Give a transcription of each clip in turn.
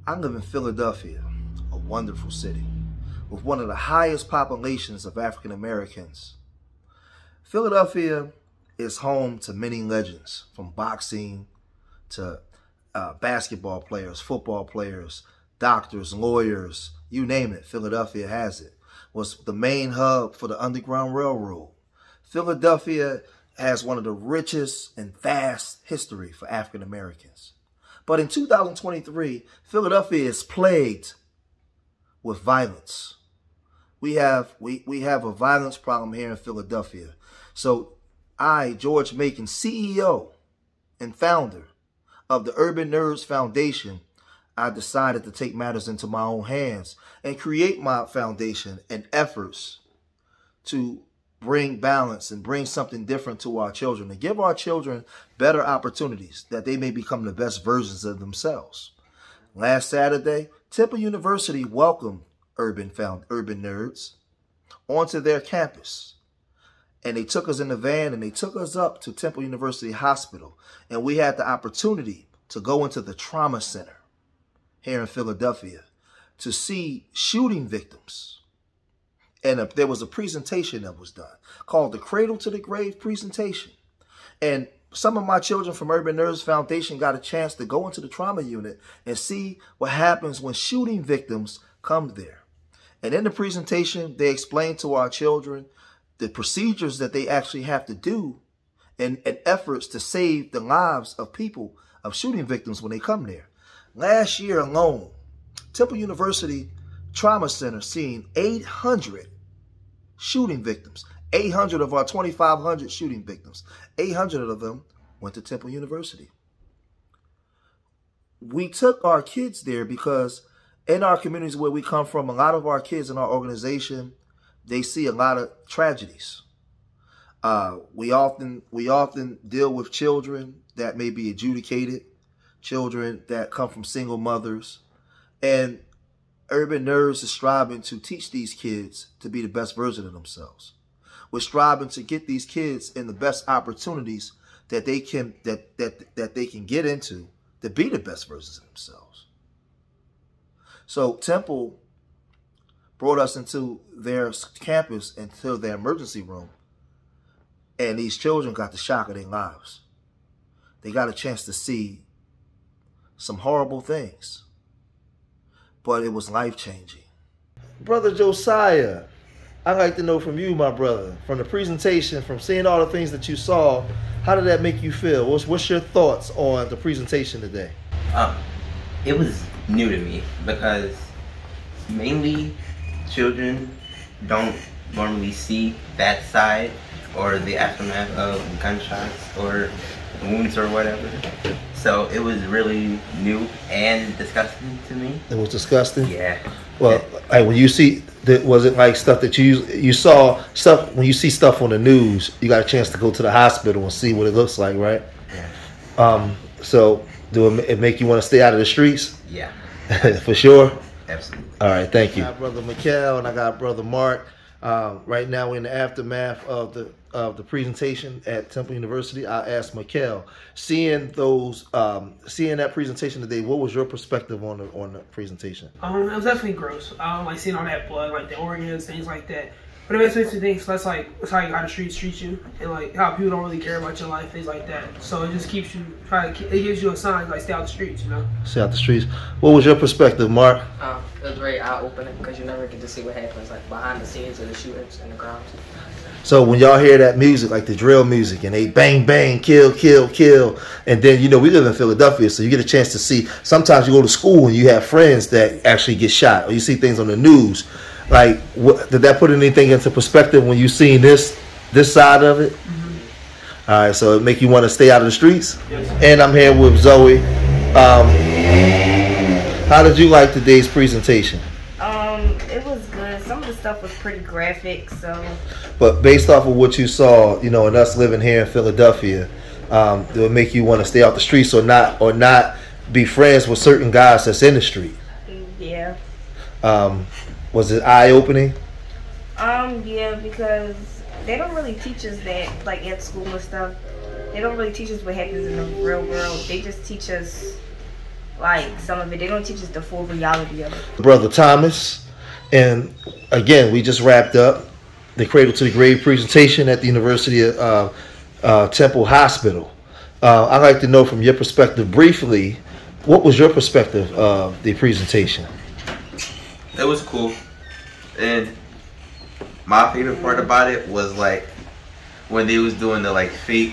I live in Philadelphia, a wonderful city, with one of the highest populations of African Americans. Philadelphia is home to many legends, from boxing to basketball players, football players, doctors, lawyers, you name it, Philadelphia has it. Was the main hub for the Underground Railroad. Philadelphia has one of the richest and vast history for African Americans. But in 2023, Philadelphia is plagued with violence. We have a violence problem here in Philadelphia. So I, George Macon, CEO and founder of the Urbannerds Foundation, I decided to take matters into my own hands and create my foundation and efforts to bring balance and bring something different to our children and give our children better opportunities that they may become the best versions of themselves. Last Saturday, Temple University welcomed Urbannerds onto their campus. And they took us in the van and they took us up to Temple University Hospital. And we had the opportunity to go into the trauma center here in Philadelphia to see shooting victims. And there was a presentation that was done called the Cradle to the Grave presentation. And some of my children from Urbannerds Foundation got a chance to go into the trauma unit and see what happens when shooting victims come there. And in the presentation, they explained to our children the procedures that they actually have to do and efforts to save the lives of people, of shooting victims when they come there. Last year alone, Temple University Trauma Center seen 800 shooting victims. 800 of our 2,500 shooting victims. 800 of them went to Temple University. We took our kids there because in our communities where we come from, a lot of our kids in our organization, they see a lot of tragedies. We often deal with children that may be adjudicated, children that come from single mothers, and Urbannerds is striving to teach these kids to be the best version of themselves. We're striving to get these kids in the best opportunities that they can get into to be the best versions of themselves. So Temple brought us into their campus, into their emergency room, and these children got the shock of their lives. They got a chance to see some horrible things, but it was life-changing. Brother Josiah, I'd like to know from you, my brother, from the presentation, from seeing all the things that you saw, how did that make you feel? What's your thoughts on the presentation today? It was new to me because mainly children don't normally see that side or the aftermath of gunshots or wounds or whatever. So it was really new and disgusting to me. It was disgusting? Yeah. Well, like when you see, was it like stuff that you saw stuff, when you see stuff on the news, you got a chance to go to the hospital and see what it looks like, right? Yeah. So do it make you want to stay out of the streets? Yeah. For sure? Absolutely. All right, thank you. I got Brother Mikhail and I got Brother Mark. Right now we're in the aftermath of the presentation at Temple University. I asked Mikhail, seeing that presentation today, what was your perspective on the presentation? It was definitely gross. Like seeing all that blood, like the organs, things like that. But it makes me think, so that's how how the streets treat you, and like how people don't really care about your life, things like that. So it just keeps you it gives you a sign like stay out the streets, you know. Stay out the streets. What was your perspective, Mark? It was very eye-opening because you never get to see what happens like behind the scenes of the shootings and the crimes. So when y'all hear that music, like the drill music, and they bang, bang, kill, kill, kill, and then, you know, we live in Philadelphia, so you get a chance to see, sometimes you go to school and you have friends that actually get shot, or you see things on the news. Like, did that put anything into perspective when you seen this side of it? Mm-hmm. All right, so it make you want to stay out of the streets? Yes. And I'm here with Zoe. How did you like today's presentation? It was good. Some of the stuff was pretty graphic, so. But based off of what you saw, you know, and us living here in Philadelphia, it would make you want to stay out the streets or not be friends with certain guys that's in the street. Yeah. Was it eye-opening? Yeah, because they don't really teach us that, like at school and stuff. They don't really teach us what happens in the real world. They just teach us like some of it. They don't teach us the full reality of it. Brother Thomas, and again, we just wrapped up the Cradle to the Grave presentation at the University of Temple Hospital. I'd like to know from your perspective briefly, what was your perspective of the presentation? It was cool, and my favorite part about it was like when they was doing the like fake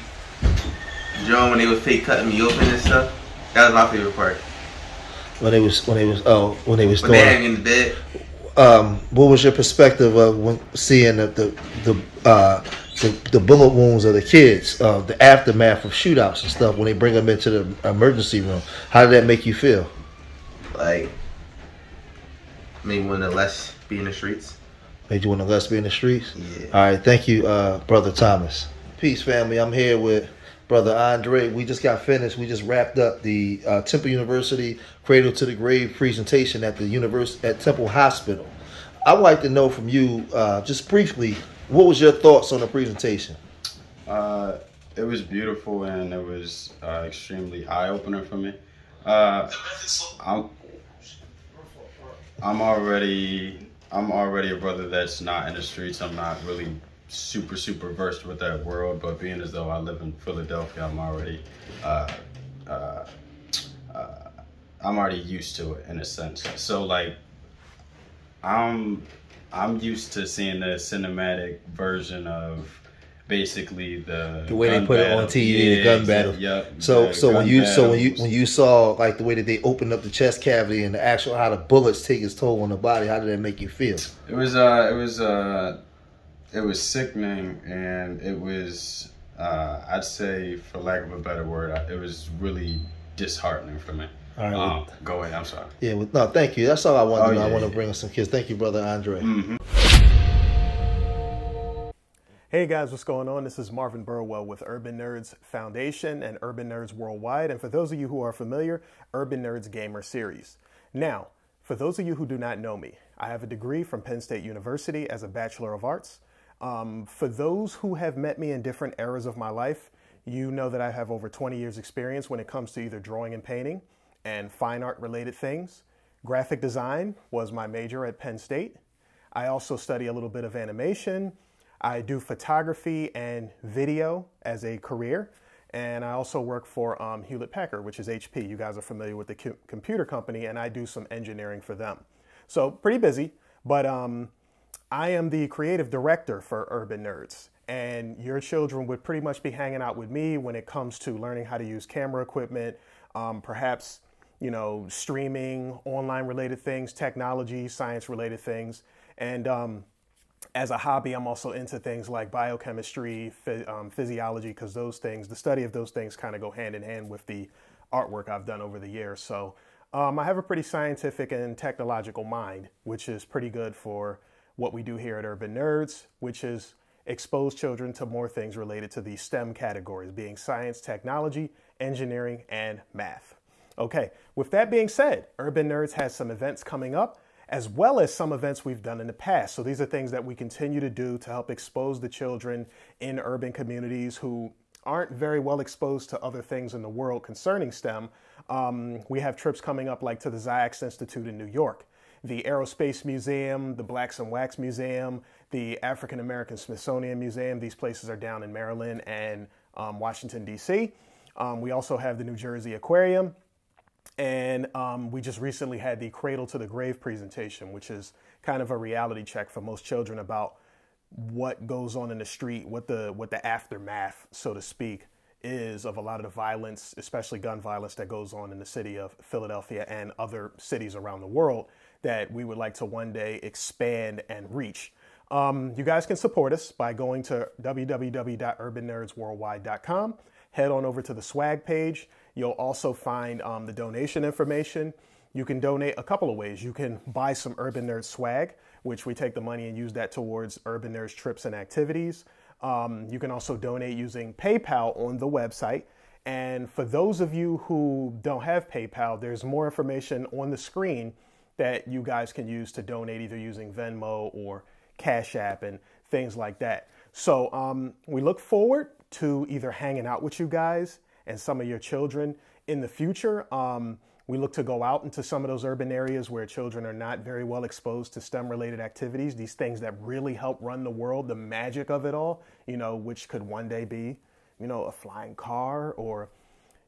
drum, when they was fake cutting me open and stuff. That was my favorite part. When they was doing they hang in the bed. What was your perspective of when seeing the bullet wounds of the kids, the aftermath of shootouts and stuff when they bring them into the emergency room? How did that make you feel? Like, maybe want to less be in the streets. Made you want to less be in the streets? Yeah. All right, thank you, Brother Thomas. Peace, family. I'm here with Brother Andre. We just got finished. We just wrapped up the Temple University Cradle to the Grave presentation at at Temple Hospital. I'd like to know from you, just briefly, what was your thoughts on the presentation? It was beautiful and it was extremely eye-opener for me. I'm already a brother that's not in the streets. I'm not really super versed with that world, but being as though I live in Philadelphia, I'm already used to it in a sense. So like I'm used to seeing the cinematic version of basically the way they put it on TV, the gun battle. Yep. So when you saw like the way that they opened up the chest cavity and the actual how the bullets take its toll on the body, how did that make you feel? It was sickening, and it was I'd say, for lack of a better word, it was really disheartening for me. All right, go ahead. I'm sorry. Yeah, no, thank you. That's all I wanted to know. I want to bring us some kids. Thank you, Brother Andre. Mm-hmm. Hey guys, what's going on? This is Marvin Burwell with Urban Nerds Foundation and Urban Nerds Worldwide. And for those of you who are familiar, Urban Nerds Gamer Series. Now, for those of you who do not know me, I have a degree from Penn State University as a Bachelor of Arts. For those who have met me in different eras of my life, you know that I have over 20 years experience when it comes to either drawing and painting and fine art related things. Graphic design was my major at Penn State. I also study a little bit of animation. I do photography and video as a career. And I also work for Hewlett-Packard, which is HP. You guys are familiar with the computer company, and I do some engineering for them. So pretty busy, but I am the creative director for Urban Nerds. And your children would pretty much be hanging out with me when it comes to learning how to use camera equipment, perhaps, you know, streaming, online related things, technology, science related things. And as a hobby, I'm also into things like biochemistry, physiology, because those things, the study of those things kind of go hand in hand with the artwork I've done over the years. So I have a pretty scientific and technological mind, which is pretty good for what we do here at Urban Nerds, which is expose children to more things related to the STEM categories, being science, technology, engineering, and math. Okay, with that being said, Urban Nerds has some events coming up, as well as some events we've done in the past. So these are things that we continue to do to help expose the children in urban communities who aren't very well exposed to other things in the world concerning STEM. We have trips coming up like to the Ziax Institute in New York, the Aerospace Museum, the Blacks and Wax Museum, the African American Smithsonian Museum. These places are down in Maryland and Washington, D.C. We also have the New Jersey Aquarium. And we just recently had the Cradle to the Grave presentation, which is kind of a reality check for most children about what goes on in the street, what the aftermath, so to speak, is of a lot of the violence, especially gun violence that goes on in the city of Philadelphia and other cities around the world that we would like to one day expand and reach. You guys can support us by going to www.urbannerdsworldwide.com. Head on over to the swag page. You'll also find the donation information. You can donate a couple of ways. You can buy some Urban Nerds swag, which we take the money and use that towards Urban Nerds trips and activities. You can also donate using PayPal on the website. And for those of you who don't have PayPal, there's more information on the screen that you guys can use to donate, either using Venmo or Cash App and things like that. So we look forward to either hanging out with you guys and some of your children in the future. We look to go out into some of those urban areas where children are not very well exposed to STEM-related activities, these things that really help run the world, the magic of it all, you know, which could one day be, you know, a flying car, or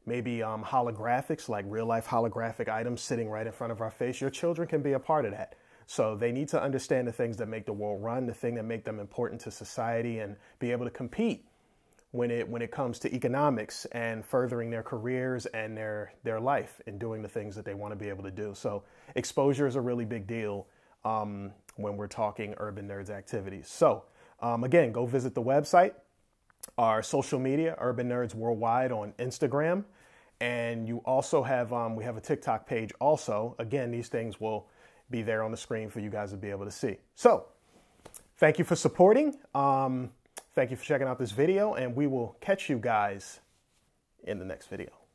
maybe holographics, like real-life holographic items sitting right in front of our face. Your children can be a part of that. So they need to understand the things that make the world run, the thing that make them important to society, and be able to compete when it comes to economics and furthering their careers and their life and doing the things that they want to be able to do. So exposure is a really big deal when we're talking Urban Nerds activities. So again, go visit the website, our social media, Urban Nerds Worldwide on Instagram. And you also have, we have a TikTok page also. Again, these things will be there on the screen for you guys to be able to see. So thank you for supporting. Thank you for checking out this video, and we will catch you guys in the next video.